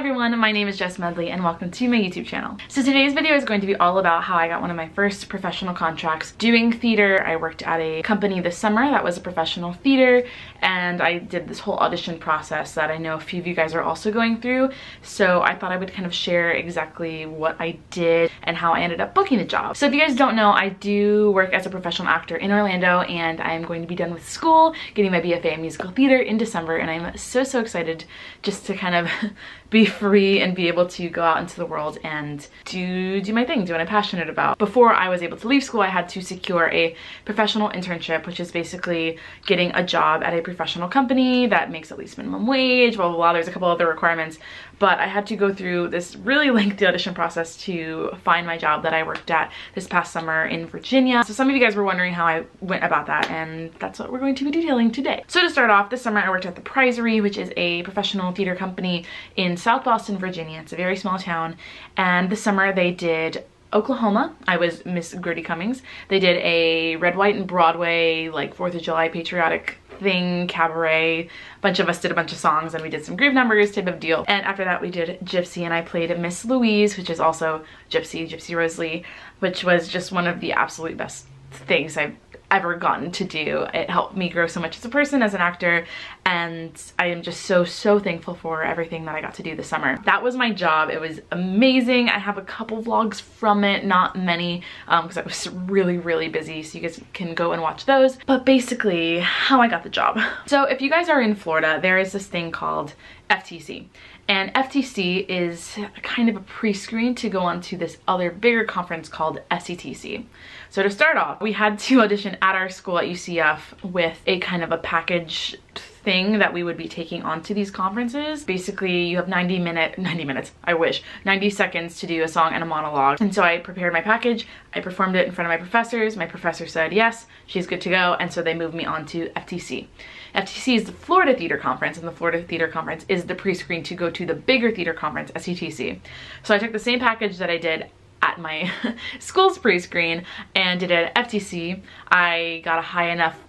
everyone, my name is Jess Medley and welcome to my YouTube channel. So today's video is going to be all about how I got one of my first professional contracts doing theater. I worked at a company this summer that was a professional theater, and I did this whole audition process that I know a few of you guys are also going through. So I thought I would kind of share exactly what I did and how I ended up booking the job. So if you guys don't know, I do work as a professional actor in Orlando, and I'm going to be done with school, getting my BFA in musical theater in December, and I'm so excited just to kind of be free and be able to go out into the world and do my thing, do what I'm passionate about. Before I was able to leave school, I had to secure a professional internship, which is basically getting a job at a professional company that makes at least minimum wage, blah, blah, blah. There's a couple other requirements, but I had to go through this really lengthy audition process to find my job that I worked at this past summer in Virginia. So some of you guys were wondering how I went about that, and that's what we're going to be detailing today. So to start off, this summer I worked at the Prizery, which is a professional theater company in South Boston, Virginia. It's a very small town, and this summer they did Oklahoma. I was Miss Gertie Cummings. They did a Red, White, and Broadway, like 4th of July patriotic thing, cabaret. A bunch of us did a bunch of songs and we did some groove numbers type of deal. And after that we did Gypsy, and I played Miss Louise, which is also Gypsy Rose Lee, which was just one of the absolute best things I've ever gotten to do. It helped me grow so much as a person, as an actor, and I am just so thankful for everything that I got to do this summer. That was my job. It was amazing. I have a couple vlogs from it, not many, because I was really busy, so you guys can go and watch those. But basically, how I got the job. So if you guys are in Florida, there is this thing called FTC. And FTC is kind of a pre-screen to go on to this other bigger conference called SETC. So to start off, we had to audition at our school at UCF with a kind of a package thing that we would be taking onto these conferences. Basically, you have 90 seconds to do a song and a monologue. And so I prepared my package, I performed it in front of my professors. My professor said, yes, she's good to go. And so they moved me on to FTC. FTC is the Florida Theater Conference, and the Florida Theater Conference is the pre-screen to go to the bigger theater conference, SETC. So I took the same package that I did at my school's pre-screen and did it at FTC. I got a high enough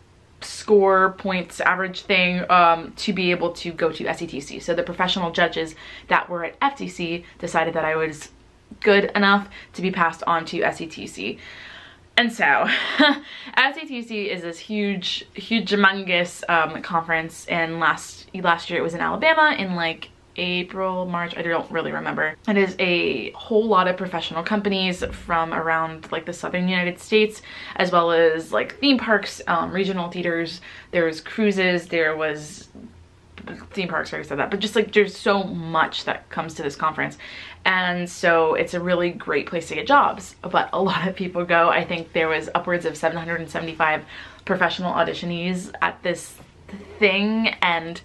score points average thing to be able to go to SETC. So the professional judges that were at FTC decided that I was good enough to be passed on to SETC. And so SETC is this humongous conference, and last year it was in Alabama in like April, March, I don't really remember. It is a whole lot of professional companies from around like the southern United States, as well as like theme parks, regional theaters. There was cruises, there was theme parks, I already said that, but just like there's so much that comes to this conference. And so it's a really great place to get jobs, but a lot of people go. I think there was upwards of 775 professional auditionees at this thing, and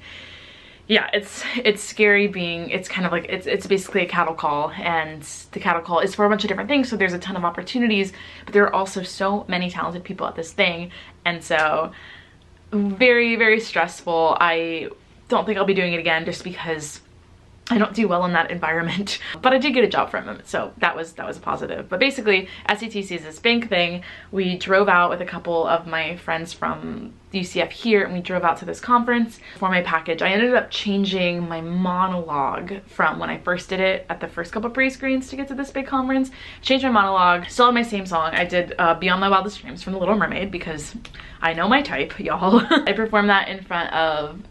yeah, it's scary being, it's kind of like, it's basically a cattle call, and the cattle call is for a bunch of different things, so there's a ton of opportunities, but there are also so many talented people at this thing, and so very stressful. I don't think I'll be doing it again just because I don't do well in that environment, but I did get a job from him, so that was a positive. But basically, SETC is this big thing. We drove out with a couple of my friends from UCF here, and we drove out to this conference. For my package, I ended up changing my monologue from when I first did it at the first couple pre-screens to get to this big conference. Changed my monologue, still had my same song. I did Beyond My Wildest Dreams from The Little Mermaid because I know my type, y'all. I performed that in front of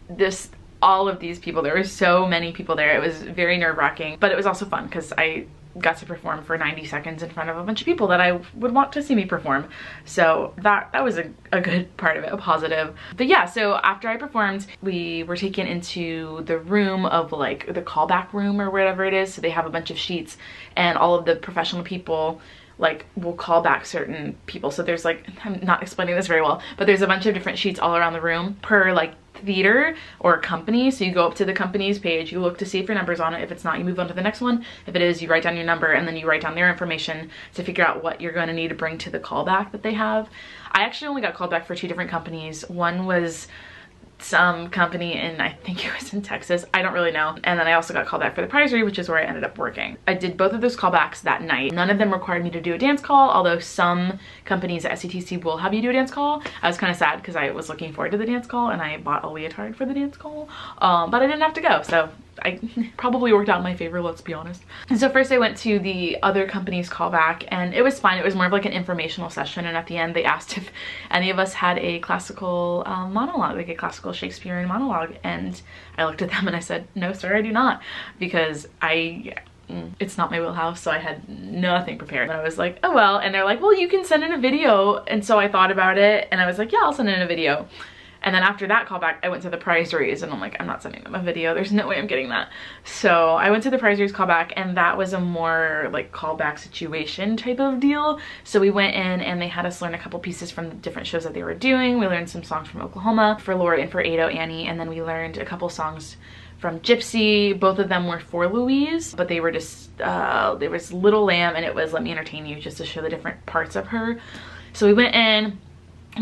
all of these people. There were so many people there. It was very nerve-wracking, but it was also fun because I got to perform for 90 seconds in front of a bunch of people that I would want to see me perform. So that was a good part of it, a positive. But yeah, so after I performed, we were taken into the room of like the callback room or whatever it is. So they have a bunch of sheets, and all of the professional people like will call back certain people. So there's like, I'm not explaining this very well, but there's a bunch of different sheets all around the room per like theater or company. So you go up to the company's page, you look to see if your number's on it. If it's not, you move on to the next one. If it is, you write down your number, and then you write down their information to figure out what you're going to need to bring to the callback that they have. I actually only got called back for 2 different companies. One was some company in, I think it was in Texas, I don't really know. And then I also got called back for the Prizery, which is where I ended up working. I did both of those callbacks that night. None of them required me to do a dance call, although some companies at SETC will have you do a dance call. I was kind of sad because I was looking forward to the dance call and I bought a leotard for the dance call, but I didn't have to go, so I probably worked out in my favor, let's be honest. And so first I went to the other company's callback, and it was fine. It was more of like an informational session, and at the end they asked if any of us had a classical monologue, like a classical Shakespearean monologue, and I looked at them and I said, no sir, I do not, because it's not my wheelhouse, so I had nothing prepared. And I was like, oh well, and they're like, well, you can send in a video. And so I thought about it and I was like, yeah, I'll send in a video. And then after that callback, I went to the prize raise, and I'm like, I'm not sending them a video. There's no way I'm getting that. So I went to the prize raise callback, and that was a more like callback situation type of deal. So we went in and they had us learn a couple pieces from the different shows that they were doing. We learned some songs from Oklahoma for Lori and for Ado Annie, and then we learned a couple songs from Gypsy. Both of them were for Louise, but they were just, there was Little Lamb and it was Let Me Entertain You, just to show the different parts of her. So we went in,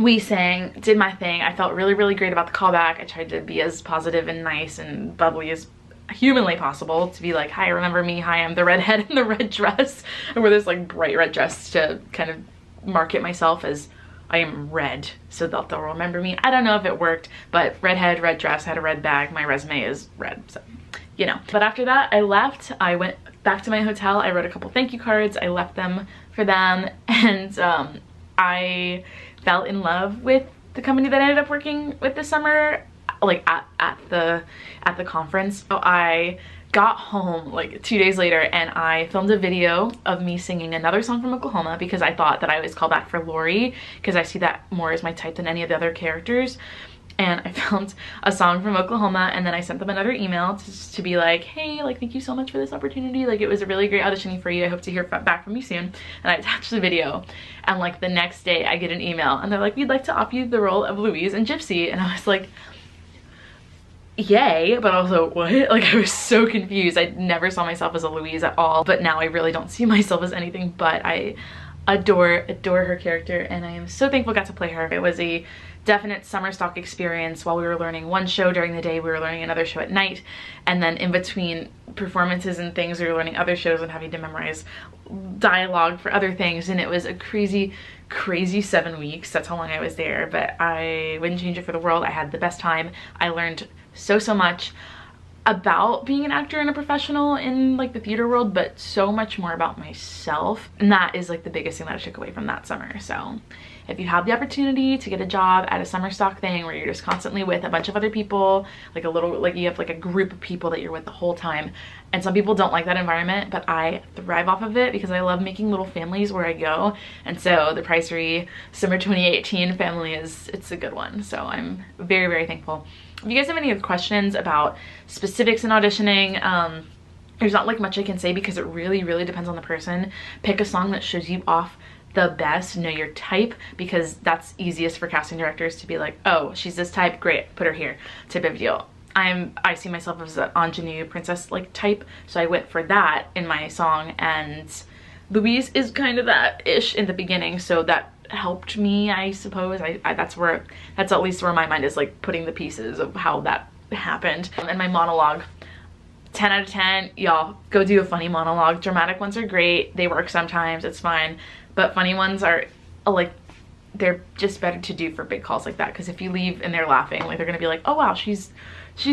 we sang, did my thing. I felt really, really great about the callback. I tried to be as positive and nice and bubbly as humanly possible, to be like, hi, remember me? Hi, I'm the redhead in the red dress. I wore this like bright red dress to kind of market myself as I am red, so they'll remember me. I don't know if it worked, but redhead, red dress, had a red bag. My resume is red, so you know. But after that, I left. I went back to my hotel. I wrote a couple thank you cards. I left them for them, and I fell in love with the company that I ended up working with this summer, like at the conference. So I got home like 2 days later and I filmed a video of me singing another song from Oklahoma, because I thought that I was called back for Lori, because I see that more as my type than any of the other characters. And I filmed a song from Oklahoma, and then I sent them another email to be like, hey, like, thank you so much for this opportunity. Like, it was a really great auditioning for you. I hope to hear back from you soon. And I attached the video, and like the next day I get an email and they're like, we'd like to offer you the role of Louise and Gypsy. And I was like, yay, but also what? Like, I was so confused. I never saw myself as a Louise at all, but now I really don't see myself as anything but. I adore her character, and I am so thankful I got to play her. It was a definite summer stock experience. While we were learning one show during the day, we were learning another show at night, and then in between performances and things, we were learning other shows and having to memorize dialogue for other things, and it was a crazy 7 weeks. That's how long I was there, but I wouldn't change it for the world. I had the best time. I learned so much about being an actor and a professional in like the theater world, but so much more about myself, and that is like the biggest thing that I took away from that summer. So if you have the opportunity to get a job at a summer stock thing where you're just constantly with a bunch of other people, like a little, like you have like a group of people that you're with the whole time, and some people don't like that environment, but I thrive off of it because I love making little families where I go. And so the Pricery Summer 2018 family it's a good one. So I'm very, very thankful. If you guys have any other questions about specifics in auditioning, there's not like much I can say because it really, really depends on the person. Pick a song that shows you off the best, know your type, because that's easiest for casting directors to be like, oh, she's this type, great, put her here, type of deal. I see myself as an ingenue princess like type, so I went for that in my song, and Louise is kind of that ish in the beginning, so that helped me, I suppose. That's at least where my mind is, like putting the pieces of how that happened. And my monologue, 10 out of 10, y'all go do a funny monologue. Dramatic ones are great, they work sometimes, it's fine, but funny ones are like, they're just better to do for big calls like that, because if you leave and they're laughing, like they're gonna be like, oh wow, she's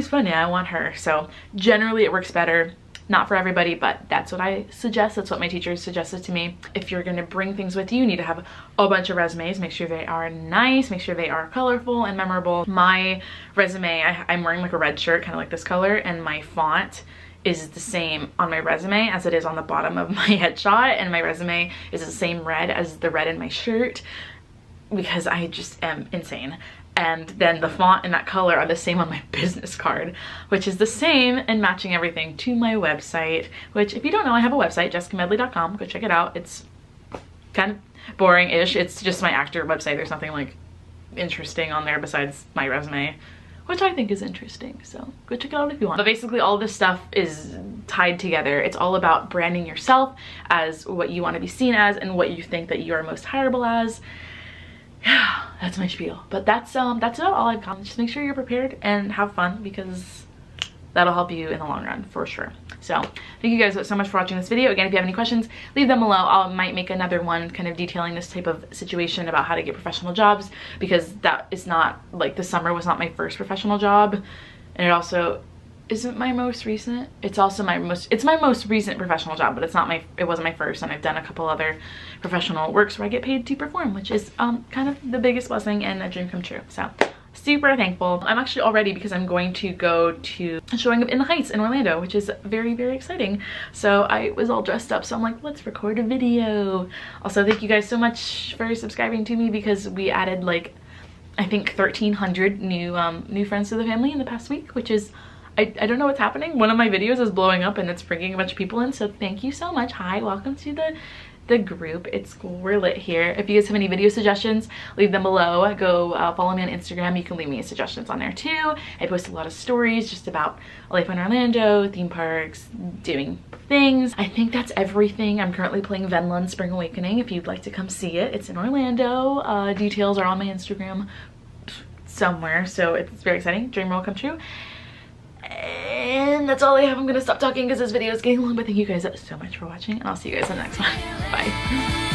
funny, I want her. So generally it works better. Not for everybody, but that's what I suggest. That's what my teachers suggested to me. If you're gonna bring things with you, you need to have a bunch of resumes. Make sure they are nice, make sure they are colorful and memorable. My resume, I'm wearing like a red shirt, kind of like this color, and my font is the same on my resume as it is on the bottom of my headshot, and my resume is the same red as the red in my shirt because I just am insane. And then the font and that color are the same on my business card, which is the same and matching everything to my website, which if you don't know, I have a website, jessicamedley.com. Go check it out. It's kind of boring-ish. It's just my actor website. There's nothing like interesting on there besides my resume, which I think is interesting. So go check it out if you want. But basically all this stuff is tied together. It's all about branding yourself as what you want to be seen as and what you think that you are most hireable as. That's my spiel, but that's about all I've got. Just make sure you're prepared and have fun, because that'll help you in the long run for sure. So thank you guys so much for watching this video. Again, if you have any questions, leave them below. I might make another one kind of detailing this type of situation about how to get professional jobs, because that is not, like, the summer was not my first professional job, and it also isn't my most recent. It's also it's my most recent professional job, but it wasn't my first, and I've done a couple other professional works where I get paid to perform, which is kind of the biggest blessing and a dream come true. So super thankful. I'm actually all ready because I'm going to go to a showing of In the Heights in Orlando, which is very, very exciting. So I was all dressed up, so I'm like, let's record a video. Also, thank you guys so much for subscribing to me, because we added like, I think 1,300 new friends to the family in the past week, which is, I don't know what's happening. One of my videos is blowing up and it's bringing a bunch of people in, so thank you so much. Hi, welcome to the group. It's cool, we're lit here. If you guys have any video suggestions, leave them below. Go follow me on Instagram. You can leave me suggestions on there too. I post a lot of stories just about life in Orlando, theme parks, doing things. I think that's everything. I'm currently playing Venlund Spring Awakening if you'd like to come see it. It's in Orlando. Details are on my Instagram somewhere, so it's very exciting. Dream will come true. And that's all I have. I'm gonna stop talking because this video is getting long, but thank you guys so much for watching, and I'll see you guys in the next one. Bye.